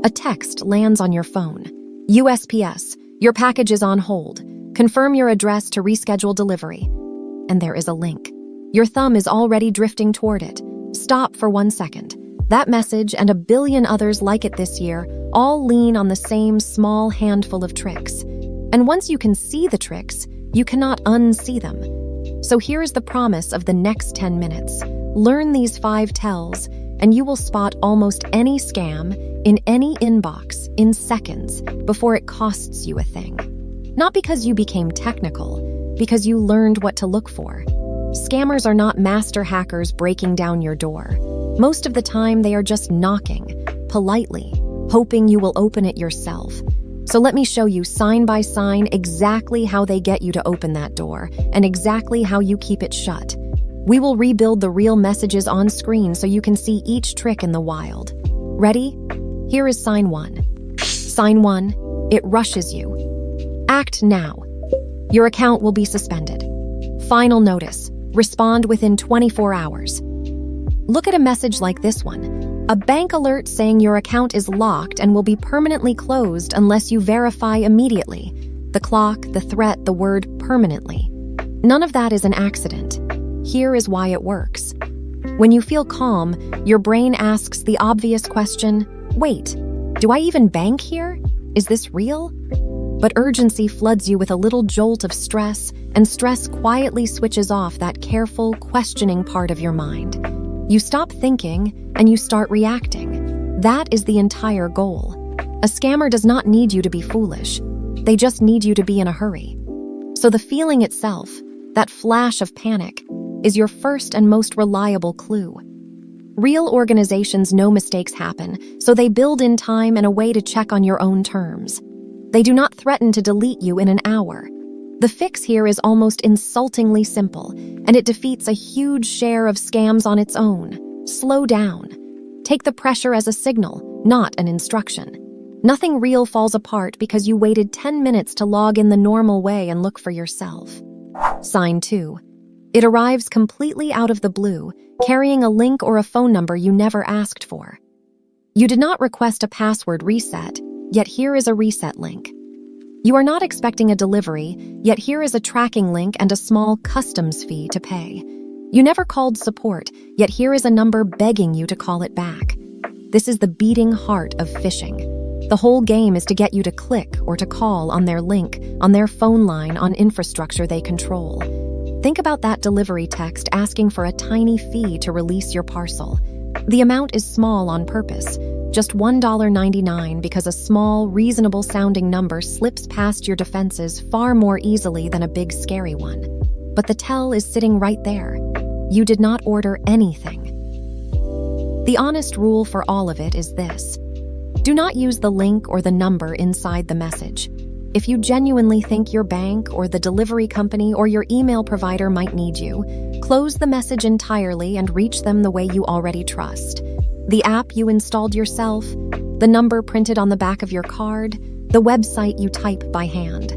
A text lands on your phone. USPS, your package is on hold. Confirm your address to reschedule delivery. And there is a link. Your thumb is already drifting toward it. Stop for 1 second. That message and a billion others like it this year all lean on the same small handful of tricks. And once you can see the tricks, you cannot unsee them. So here is the promise of the next 10 minutes. Learn these 5 tells, and you will spot almost any scam in any inbox in seconds before it costs you a thing. Not because you became technical, because you learned what to look for. Scammers are not master hackers breaking down your door. Most of the time, they are just knocking, politely, hoping you will open it yourself. So let me show you sign by sign exactly how they get you to open that door and exactly how you keep it shut. We will rebuild the real messages on screen so you can see each trick in the wild. Ready? Here is sign 1. Sign 1, it rushes you. Act now. Your account will be suspended. Final notice, respond within 24 hours. Look at a message like this one. A bank alert saying your account is locked and will be permanently closed unless you verify immediately. The clock, the threat, the word permanently. None of that is an accident. Here is why it works. When you feel calm, your brain asks the obvious question, wait, do I even bank here? Is this real? But urgency floods you with a little jolt of stress, and stress quietly switches off that careful, questioning part of your mind. You stop thinking, and you start reacting. That is the entire goal. A scammer does not need you to be foolish. They just need you to be in a hurry. So the feeling itself, that flash of panic, is your first and most reliable clue. Real organizations know mistakes happen, so they build in time and a way to check on your own terms. They do not threaten to delete you in an hour. The fix here is almost insultingly simple, and it defeats a huge share of scams on its own. Slow down. Take the pressure as a signal, not an instruction. Nothing real falls apart because you waited 10 minutes to log in the normal way and look for yourself. Sign 2. It arrives completely out of the blue, carrying a link or a phone number you never asked for. You did not request a password reset, yet here is a reset link. You are not expecting a delivery, yet here is a tracking link and a small customs fee to pay. You never called support, yet here is a number begging you to call it back. This is the beating heart of phishing. The whole game is to get you to click or to call on their link, on their phone line, on infrastructure they control. Think about that delivery text asking for a tiny fee to release your parcel. The amount is small on purpose, just $1.99, because a small, reasonable-sounding number slips past your defenses far more easily than a big, scary one. But the tell is sitting right there. You did not order anything. The honest rule for all of it is this. Do not use the link or the number inside the message. If you genuinely think your bank or the delivery company or your email provider might need you, close the message entirely and reach them the way you already trust. The app you installed yourself, the number printed on the back of your card, the website you type by hand.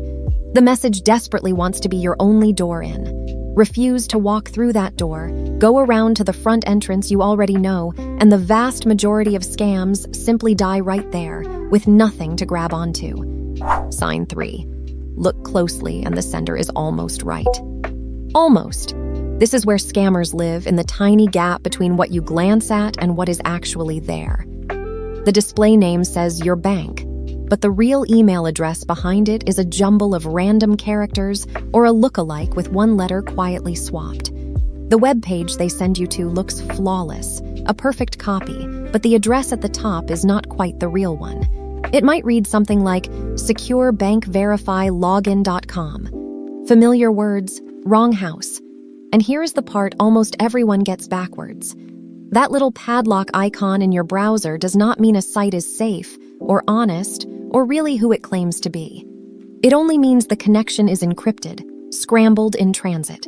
The message desperately wants to be your only door in. Refuse to walk through that door, go around to the front entrance you already know, and the vast majority of scams simply die right there, with nothing to grab onto. Sign 3. Look closely and the sender is almost right. Almost. This is where scammers live, in the tiny gap between what you glance at and what is actually there. The display name says your bank, but the real email address behind it is a jumble of random characters or a look-alike with one letter quietly swapped. The web page they send you to looks flawless, a perfect copy, but the address at the top is not quite the real one. It might read something like securebankverifylogin.com. Familiar words, wrong house. And here's the part almost everyone gets backwards. That little padlock icon in your browser does not mean a site is safe, or honest, or really who it claims to be. It only means the connection is encrypted, scrambled in transit.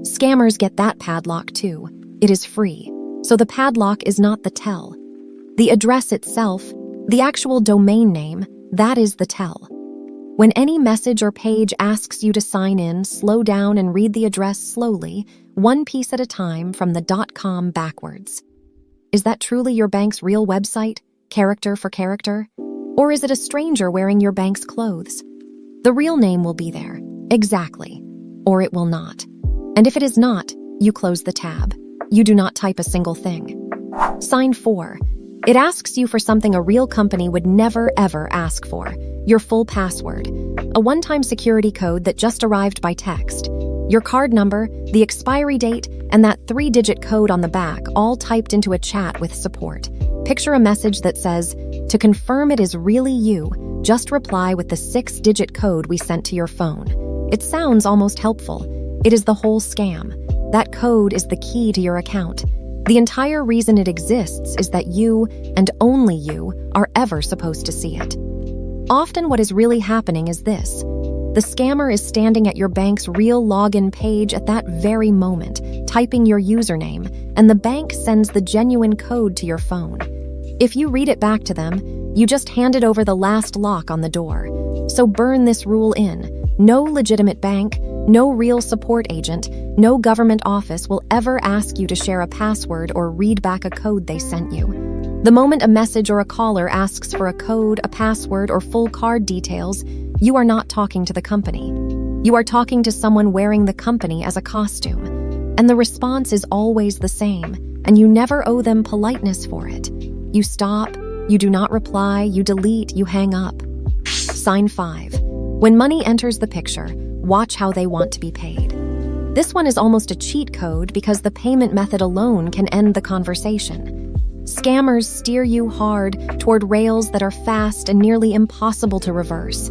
Scammers get that padlock too. It is free, so the padlock is not the tell. The address itself, the actual domain name, that is the tell. When any message or page asks you to sign in, slow down and read the address slowly, one piece at a time from the .com backwards. Is that truly your bank's real website? character for character? Or is it a stranger wearing your bank's clothes? The real name will be there, exactly, or it will not. And if it is not, you close the tab. You do not type a single thing. Sign 4. It asks you for something a real company would never, ever ask for: your full password, a one-time security code that just arrived by text, your card number, the expiry date, and that 3-digit code on the back, all typed into a chat with support. Picture a message that says, "To confirm it is really you, just reply with the 6-digit code we sent to your phone." It sounds almost helpful. It is the whole scam. That code is the key to your account. The entire reason it exists is that you, and only you, are ever supposed to see it. Often what is really happening is this: the scammer is standing at your bank's real login page at that very moment, typing your username, and the bank sends the genuine code to your phone. If you read it back to them, you just handed over the last lock on the door. So burn this rule in: no legitimate bank, no real support agent, no government office will ever ask you to share a password or read back a code they sent you. The moment a message or a caller asks for a code, a password, or full card details, you are not talking to the company. You are talking to someone wearing the company as a costume. And the response is always the same, and you never owe them politeness for it. You stop, you do not reply, you delete, you hang up. Sign 5. When money enters the picture, watch how they want to be paid. This one is almost a cheat code because the payment method alone can end the conversation. Scammers steer you hard toward rails that are fast and nearly impossible to reverse.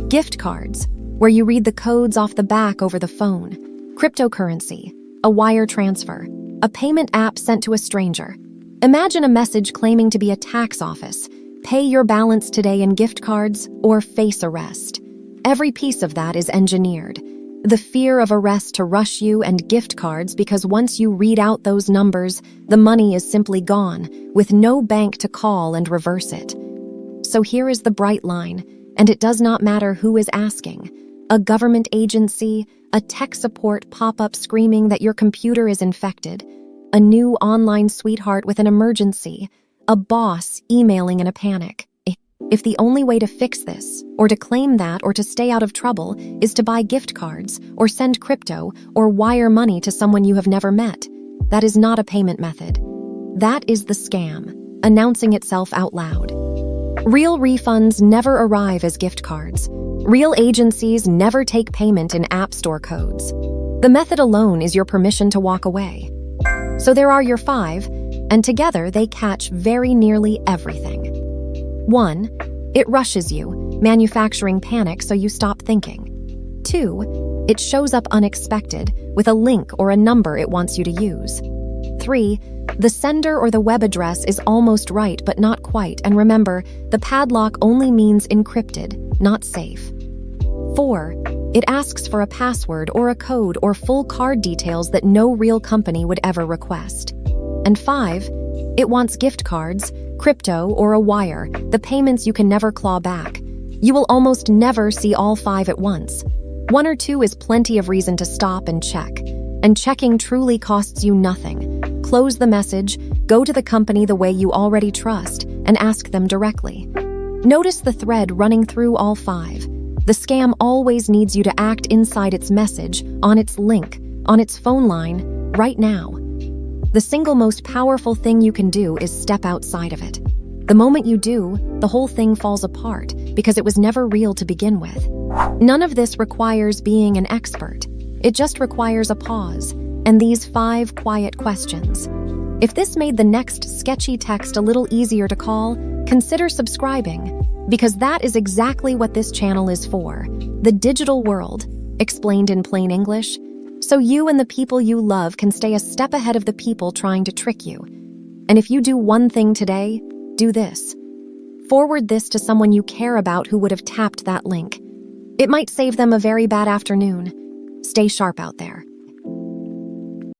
Gift cards, where you read the codes off the back over the phone. Cryptocurrency, a wire transfer, a payment app sent to a stranger. Imagine a message claiming to be a tax office: pay your balance today in gift cards or face arrest. Every piece of that is engineered. The fear of arrest to rush you, and gift cards because once you read out those numbers, the money is simply gone, with no bank to call and reverse it. So here is the bright line, and it does not matter who is asking: a government agency, a tech support pop-up screaming that your computer is infected, a new online sweetheart with an emergency, a boss emailing in a panic. If the only way to fix this, or to claim that, or to stay out of trouble, is to buy gift cards, or send crypto, or wire money to someone you have never met, that is not a payment method. That is the scam, announcing itself out loud. Real refunds never arrive as gift cards. Real agencies never take payment in App Store codes. The method alone is your permission to walk away. So there are your 5, and together they catch very nearly everything. 1. It rushes you, manufacturing panic so you stop thinking. 2. It shows up unexpected, with a link or a number it wants you to use. 3. The sender or the web address is almost right but not quite, and remember, the padlock only means encrypted, not safe. 4. It asks for a password or a code or full card details that no real company would ever request. And 5. It wants gift cards, crypto, or a wire, the payments you can never claw back. You will almost never see all 5 at once. 1 or 2 is plenty of reason to stop and check. And checking truly costs you nothing. Close the message, go to the company the way you already trust, and ask them directly. Notice the thread running through all 5. The scam always needs you to act inside its message, on its link, on its phone line, right now. The single most powerful thing you can do is step outside of it. The moment you do, the whole thing falls apart because it was never real to begin with. None of this requires being an expert. It just requires a pause and these 5 quiet questions. If this made the next sketchy text a little easier to call, consider subscribing, because that is exactly what this channel is for. The digital world, explained in plain English, so you and the people you love can stay a step ahead of the people trying to trick you. And if you do one thing today, do this. Forward this to someone you care about who would have tapped that link. It might save them a very bad afternoon. Stay sharp out there.